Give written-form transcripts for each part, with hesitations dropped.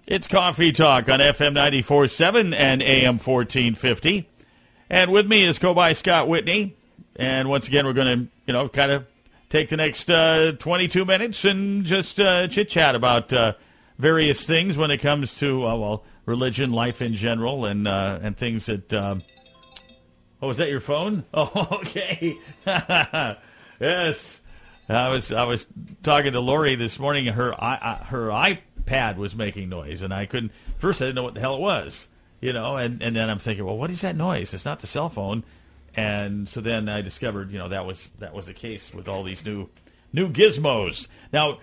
It's Coffee Talk on FM 94.7 and AM 1450. And with me is Kobai Scott Whitney. And once again, we're going to, kind of take the next 22 minutes and just chit-chat about various things when it comes to, religion, life in general, and things that... Oh, is that your phone? Oh, okay. Yes. I was talking to Lori this morning. Her iPad was making noise, and I couldn't. First, I didn't know what the hell it was, and then I'm thinking, well, what is that noise? It's not the cell phone. And so then I discovered, that was the case with all these new gizmos. Now,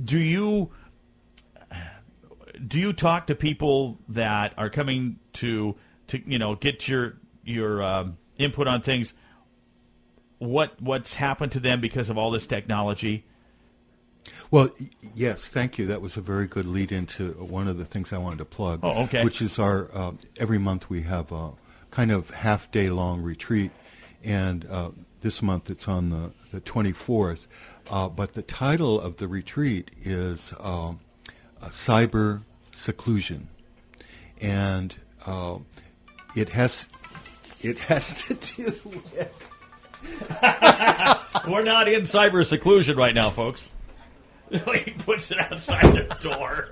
do you talk to people that are coming to get your input on things? What's happened to them because of all this technology? Well, yes, thank you. That was a very good lead into one of the things I wanted to plug. Oh, okay. Which is our every month we have a kind of half-day-long retreat, and this month it's on the 24th. But the title of the retreat is Cyber Seclusion, and it has to do with... We're not in cyber seclusion right now, folks. He puts it outside the door.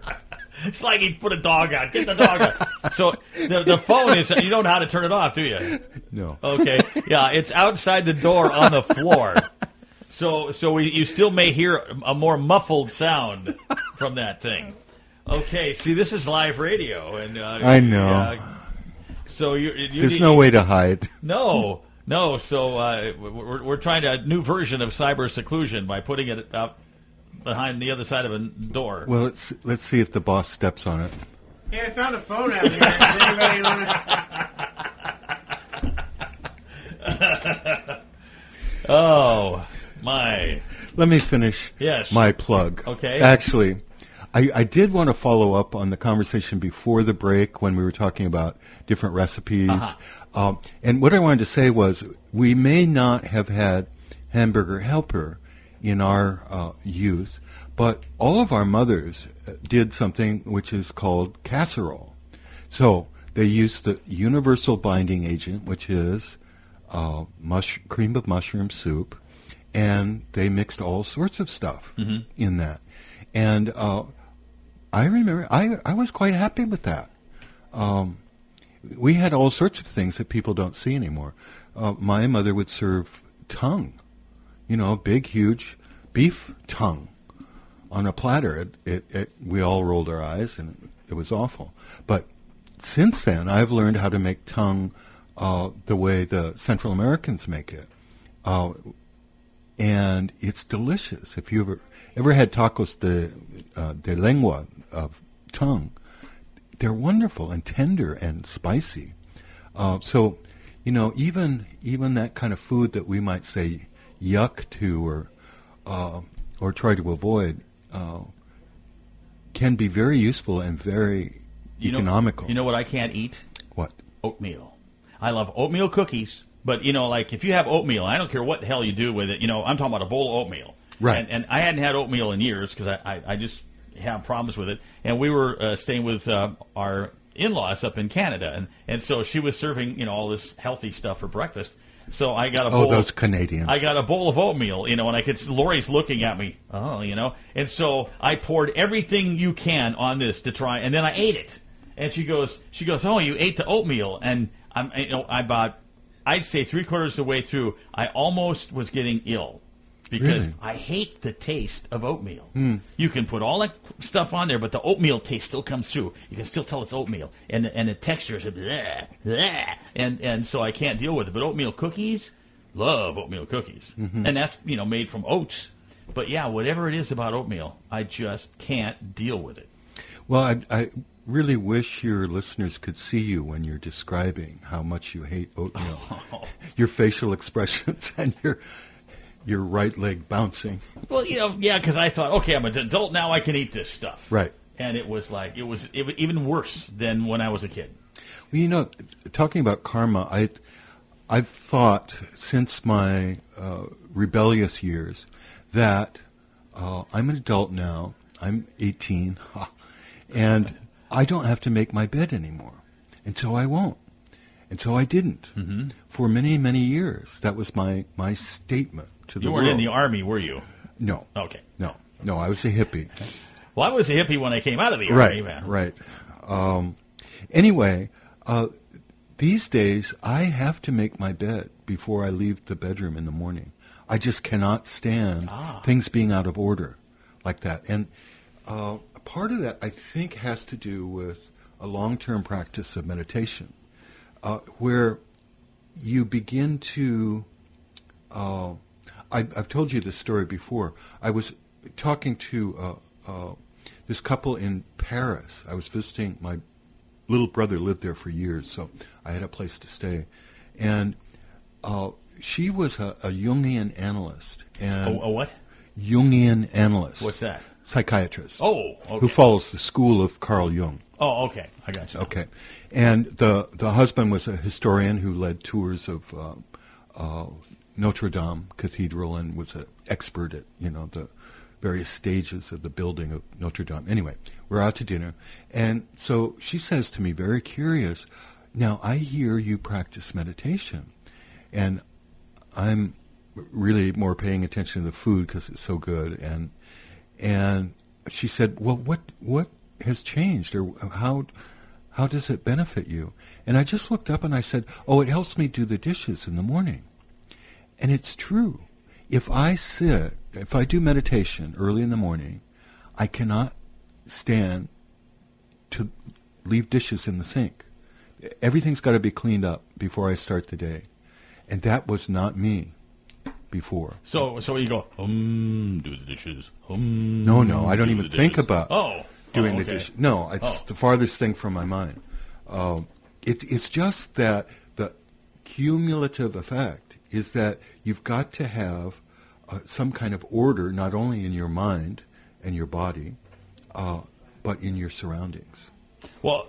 It's like he put a dog out. Get the dog out. So the phone is, you don't know how to turn it off, do you? No. Okay. Yeah, it's outside the door on the floor. So you still may hear a more muffled sound from that thing. Okay. See, this is live radio, and I know. So there's no way to hide. No. So we're trying a new version of cyber seclusion by putting it up behind the other side of a door. Well, let's see if the boss steps on it. Hey, I found a phone out here. Does anybody want to... Oh, my. Let me finish my plug. Okay. Actually, I did want to follow up on the conversation before the break when we were talking about different recipes. Uh-huh. And what I wanted to say was we may not have had Hamburger Helper in our youth, but all of our mothers did something which is called casserole. So they used the universal binding agent, which is cream of mushroom soup, and they mixed all sorts of stuff in that. And I remember I was quite happy with that. We had all sorts of things that people don't see anymore. My mother would serve tongue, big, huge beef tongue on a platter. We all rolled our eyes, and it was awful. But since then, I've learned how to make tongue the way the Central Americans make it. And it's delicious. If you ever had tacos de lengua, of tongue, they're wonderful and tender and spicy. So, even that kind of food that we might say yuck to or try to avoid can be very useful and very economical. You know what I can't eat? What? Oatmeal. I love oatmeal cookies, but like if you have oatmeal, I don't care what the hell you do with it. I'm talking about a bowl of oatmeal. Right. And I hadn't had oatmeal in years because I just have problems with it. And we were staying with our in-laws up in Canada, and so she was serving all this healthy stuff for breakfast. So I got a bowl. Oh, those Canadians! I got a bowl of oatmeal, and I could. Lori's looking at me. And so I poured everything you can on this to try, and then I ate it. And she goes, oh, you ate the oatmeal, and I'd say 3/4 of the way through, I almost was getting ill. Because really? I hate the taste of oatmeal. You can put all that stuff on there, but the oatmeal taste still comes through. You can still tell it's oatmeal, and the texture is bleh, bleh, and so I can't deal with it. But oatmeal cookies, love oatmeal cookies, and that's made from oats. But yeah, whatever it is about oatmeal, I just can't deal with it. Well, I really wish your listeners could see you when you're describing how much you hate oatmeal. Your facial expressions and your right leg bouncing. Well, because I thought, okay, I'm an adult now, I can eat this stuff. Right. And it was even worse than when I was a kid. Well, talking about karma, I've thought since my rebellious years that I'm an adult now. I'm 18, And I don't have to make my bed anymore. And so I won't. And so I didn't. Mm-hmm. For many, many years. That was my statement to the You world. weren't in the Army, were you? No. Okay. No, I was a hippie. Well, I was a hippie when I came out of the Army. Right. Anyway, these days I have to make my bed before I leave the bedroom in the morning. I just cannot stand things being out of order like that. And part of that, I think, has to do with a long-term practice of meditation, where you begin to... I've told you this story before. I was talking to this couple in Paris. I was visiting. My little brother lived there for years, so I had a place to stay. And she was a Jungian analyst. And a what? Jungian analyst. What's that? Psychiatrist. Oh, okay. Who follows the school of Carl Jung. Oh, okay. I got you. Okay. And the husband was a historian who led tours of Notre Dame Cathedral and was an expert at, the various stages of the building of Notre Dame. Anyway, we're out to dinner. And so she says to me, very curious, now I hear you practice meditation. And I'm really more paying attention to the food because it's so good. And she said, well, what has changed, or how does it benefit you? And I just looked up and I said, oh, it helps me do the dishes in the morning. And it's true. If I do meditation early in the morning, I cannot stand to leave dishes in the sink. Everything's got to be cleaned up before I start the day. And that was not me before. So you go, do the dishes. No, I don't even think about doing the okay. dishes. No, it's the farthest thing from my mind. It's just that the cumulative effect is that you've got to have some kind of order, not only in your mind and your body, but in your surroundings. Well,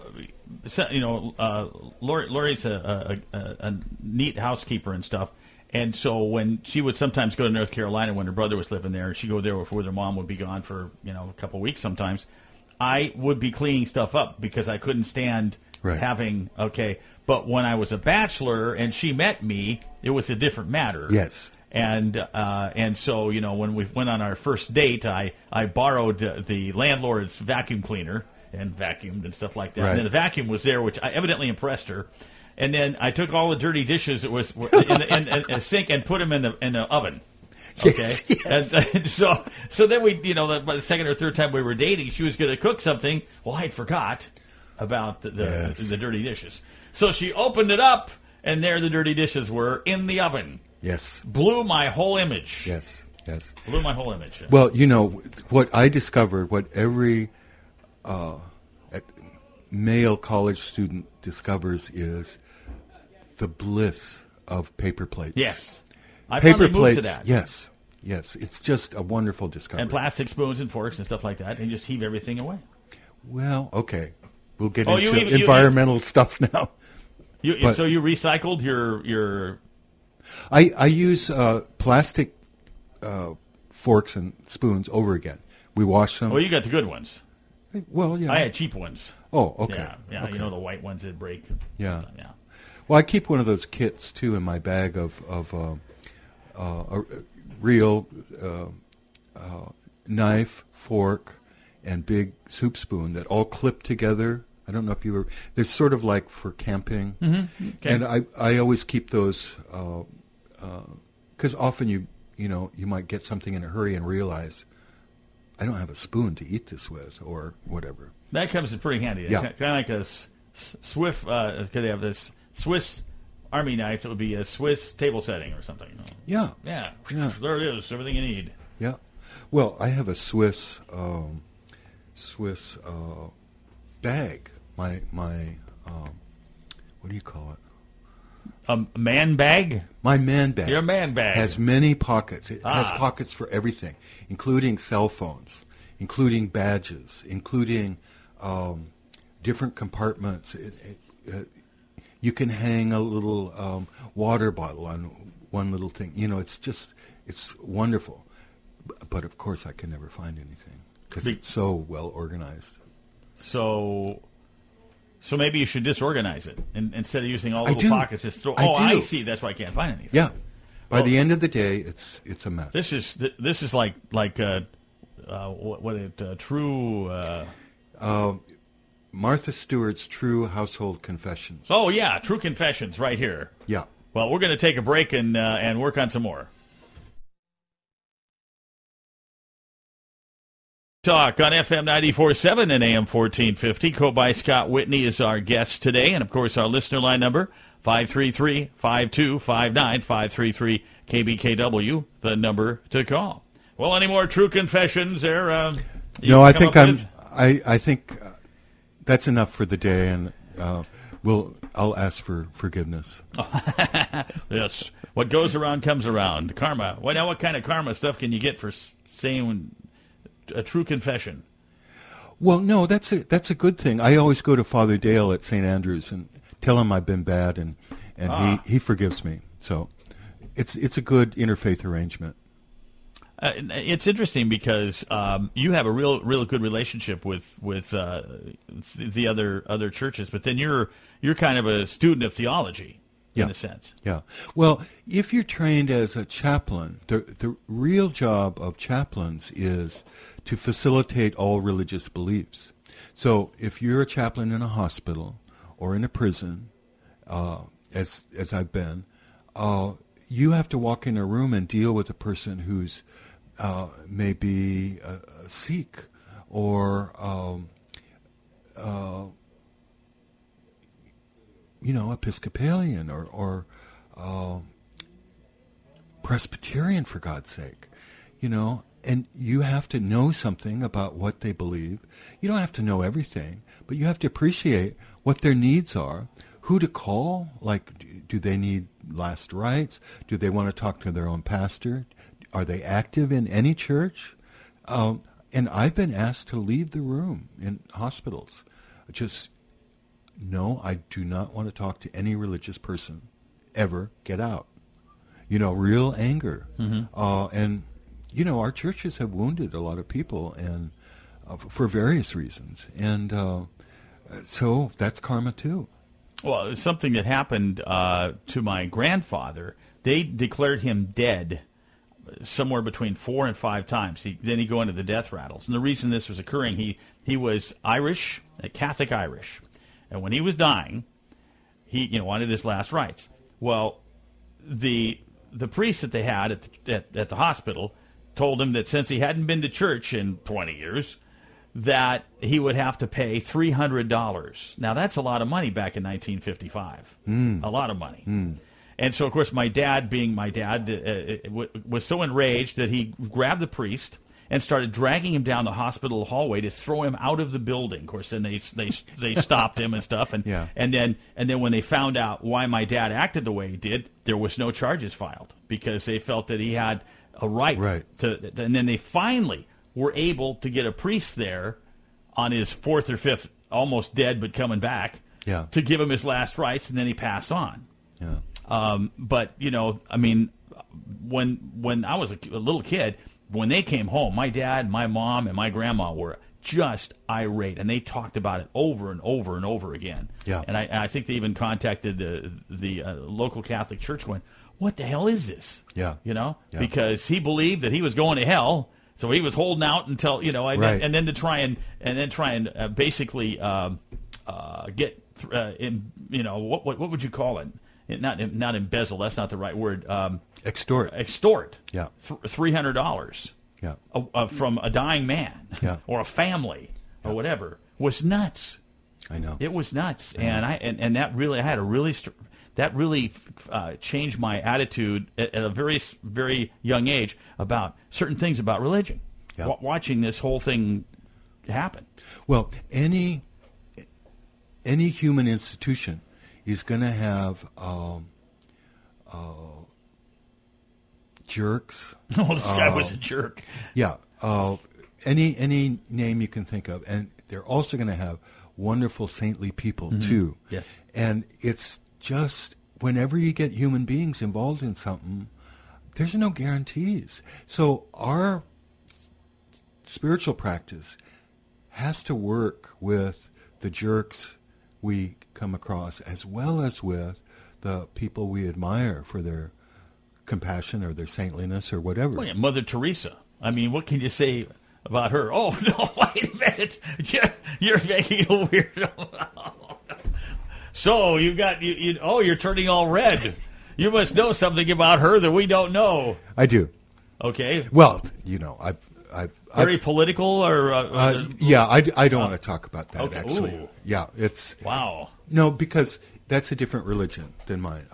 Lori's a neat housekeeper and stuff, and so when she would sometimes go to North Carolina when her brother was living there, she'd go there before their mom would be gone for a couple of weeks sometimes. I would be cleaning stuff up because I couldn't stand having But when I was a bachelor and she met me, it was a different matter. Yes. And so, when we went on our first date, I borrowed the landlord's vacuum cleaner and vacuumed and stuff like that. Right. And then the vacuum was there, which I evidently impressed her. And then I took all the dirty dishes that was in a sink and put them in the oven. Okay. Yes. And so then we, the second or third time we were dating, she was going to cook something. Well, I forgot about the dirty dishes. So she opened it up, and there the dirty dishes were in the oven. Yes. Blew my whole image. Yes. Blew my whole image. Well, what I discovered, what every male college student discovers is the bliss of paper plates. Yes. I Paper finally moved plates, to that. Yes. It's just a wonderful discovery. And plastic spoons and forks and stuff like that, and just heave everything away. Well, okay. We'll get Oh, into environmental stuff now. So you recycled your... I use plastic forks and spoons over again. We wash them. Oh, you got the good ones. Well, yeah. I had cheap ones. Oh, okay. Yeah, okay. the white ones that break. Yeah. Yeah. Well, I keep one of those kits, too, in my bag of a real knife, fork, and big soup spoon that all clip together. I don't know if you were... They're sort of like for camping. Mm-hmm. Okay. And I always keep those... because often you might get something in a hurry and realize, I don't have a spoon to eat this with, or whatever. That comes in pretty handy. Yeah. Kind of like a Swift... could they have this Swiss Army knife that would be a Swiss table setting or something. Yeah. Yeah. Yeah. There it is. Everything you need. Yeah. Well, I have a Swiss bag. My what do you call it? A man bag? My man bag. Your man bag. Has many pockets. It has pockets for everything, including cell phones, including badges, including different compartments. You can hang a little water bottle on one little thing. It's wonderful. But of course, I can never find anything because it's so well organized. So maybe you should disorganize it and instead of using all I little do. pockets. Just throw. I I do. see. That's why I can't find anything. Yeah. By Well, the end of the day, it's a mess. This is like true. Martha Stewart's True Household Confessions. Oh yeah, True Confessions right here. Yeah. Well, we're going to take a break and work on some more. Talk on FM 94.7 and AM 1450. Kobai Scott Whitney is our guest today. And, of course, our listener line number, 533-5259, 533-KBKW, the number to call. Well, any more true confessions there? No, I think I think that's enough for the day, and I'll ask for forgiveness. Yes. What goes around comes around. Karma. Well, now what kind of karma stuff can you get for saying a true confession? Well, no, that's a good thing. I always go to Father Dale at St. Andrews and tell him I've been bad, and he forgives me. So it's a good interfaith arrangement. It's interesting because you have a real good relationship with the other churches, but then you're kind of a student of theology in a sense. Yeah. Well, if you're trained as a chaplain, the real job of chaplains is to facilitate all religious beliefs. So if you're a chaplain in a hospital or in a prison, as I've been, you have to walk in a room and deal with a person who's maybe a Sikh or Episcopalian or Presbyterian, for God's sake, and you have to know something about what they believe. You don't have to know everything, but you have to appreciate what their needs are, who to call, like do they need last rites? Do they want to talk to their own pastor? Are they active in any church? And I've been asked to leave the room in hospitals. No, I do not want to talk to any religious person. Ever. Get out. Real anger. Mm-hmm. And, our churches have wounded a lot of people and for various reasons. And so that's karma too. Well, it's something that happened to my grandfather. They declared him dead somewhere between 4 and 5 times. Then he'd go into the death rattles. And the reason this was occurring, he was Irish, Catholic Irish. And when he was dying, he wanted his last rites. Well, the priest that they had at the hospital told him that since he hadn't been to church in 20 years, that he would have to pay $300. Now, that's a lot of money back in 1955. A lot of money. And so, of course, my dad, being my dad, was so enraged that he grabbed the priest and started dragging him down the hospital hallway to throw him out of the building. Of course, then they stopped him and stuff. And then when they found out why my dad acted the way he did, there was no charges filed because they felt that he had a right to. And then they finally were able to get a priest there on his 4th or 5th, almost dead but coming back, to give him his last rites, and then he passed on. Yeah. But I mean, when I was a little kid, when they came home, my dad, my mom, and my grandma were just irate, and they talked about it over and over and over again. Yeah. And I think they even contacted the local Catholic church, going, "What the hell is this?" Yeah. Because he believed that he was going to hell, so he was holding out until and then to try and basically get what would you call it? Not embezzle. That's not the right word. Extort. Yeah. $300. Yeah. From a dying man. Yeah. Or a family or whatever was nuts. I know. It was nuts, and that really that really changed my attitude at a very very young age about certain things about religion. Yeah. Watching this whole thing happen. Well, any human institution is going to have jerks. Oh, this guy was a jerk. Yeah. Any name you can think of. And they're also going to have wonderful saintly people, too. Yes. And it's just whenever you get human beings involved in something, there's no guarantees. So our spiritual practice has to work with the jerks we come across, as well as with the people we admire for their compassion or their saintliness or whatever. Well, yeah, Mother Teresa. I mean, what can you say about her? Oh, no, wait a minute. You're making a weirdo. So you're turning all red. You must know something about her that we don't know. I do. Okay. Well, I've very political, or yeah. I don't want to talk about that. Okay. Actually, Ooh. yeah. It's wow. No, because that's a different religion than mine.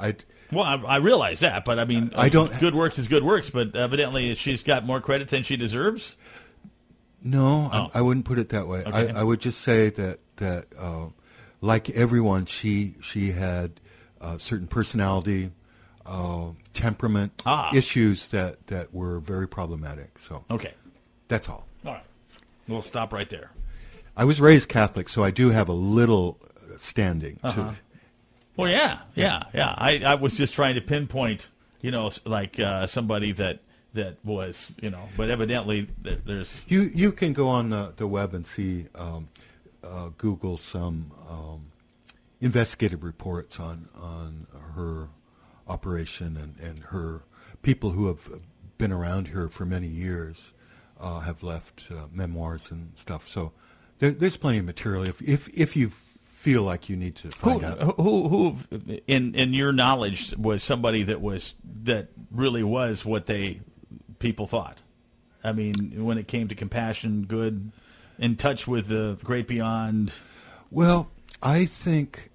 Well, I realize that, but I mean, I don't. Good works is good works, but evidently she's got more credit than she deserves. No, Oh. I wouldn't put it that way. Okay. I would just say that like everyone, she had certain personality, temperament issues that were very problematic. So Okay. that's all. All right. We'll stop right there. I was raised Catholic, so I do have a little standing to. Well, yeah. I was just trying to pinpoint, like somebody that was, but evidently there's. You can go on the web and see, Google some investigative reports on her operation and her people who have been around her for many years have left memoirs and stuff. So there's plenty of material if you feel like you need to find out. Who in your knowledge was somebody that really was what people thought? I mean, when it came to compassion, good, in touch with the great beyond. Well, I think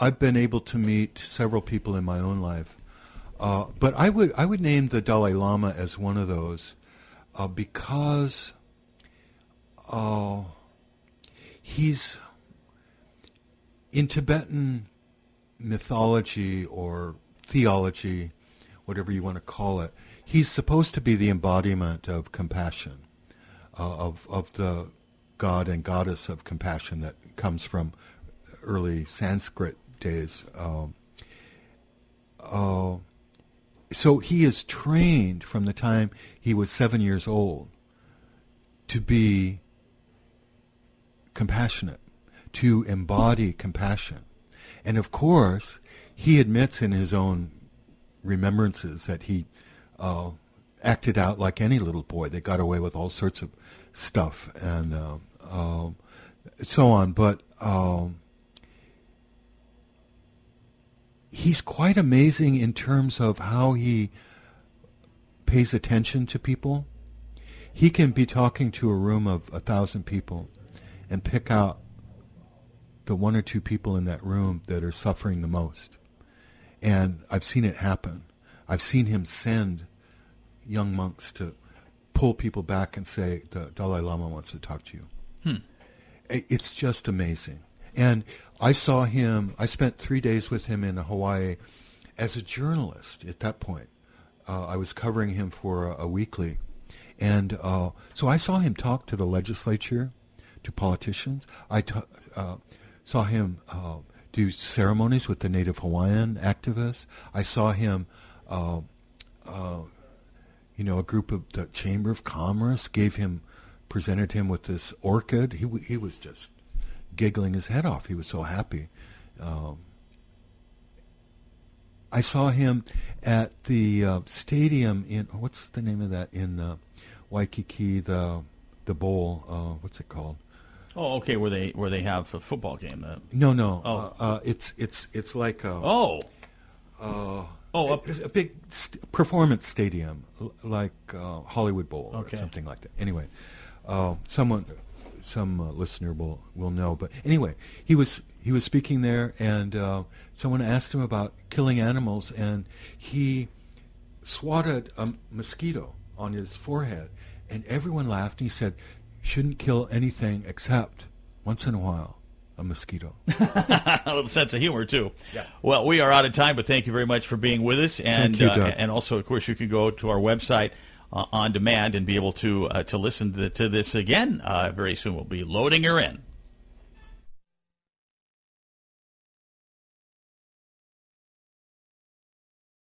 I've been able to meet several people in my own life, but I would name the Dalai Lama as one of those because he's in Tibetan mythology or theology, whatever you want to call it. He's supposed to be the embodiment of compassion, of the god and goddess of compassion that comes from early Sanskrit days. So he is trained from the time he was 7 years old to be compassionate, to embody compassion. And of course, he admits in his own remembrances that he acted out like any little boy. They got away with all sorts of stuff and so on. But he's quite amazing in terms of how he pays attention to people. He can be talking to a room of 1,000 people and pick out the one or two people in that room that are suffering the most. And I've seen it happen. I've seen him send young monks to pull people back and say, the Dalai Lama wants to talk to you. It's just amazing. And I saw him, I spent 3 days with him in Hawaii as a journalist at that point. I was covering him for a weekly. And so I saw him talk to the legislature, to politicians. I saw him do ceremonies with the Native Hawaiian activists. I saw him, a group of the Chamber of Commerce presented him with this orchid. He was just giggling his head off. He was so happy. I saw him at the stadium in, what's the name of that, in Waikiki, the bowl, what's it called? Oh, okay, where they have a football game. No. Oh. It's like it's a big performance stadium, like Hollywood Bowl or something like that. Anyway, some listener will know. But anyway, he was speaking there, and someone asked him about killing animals, and he swatted a mosquito on his forehead, and everyone laughed. And he said, "Shouldn't kill anything except once in a while a mosquito." A little sense of humor too. Yeah. Well, we are out of time, but thank you very much for being with us, and Thank you, Doug. And also, of course, you can go to our website on demand and be able to listen to this again very soon. We'll be loading her in.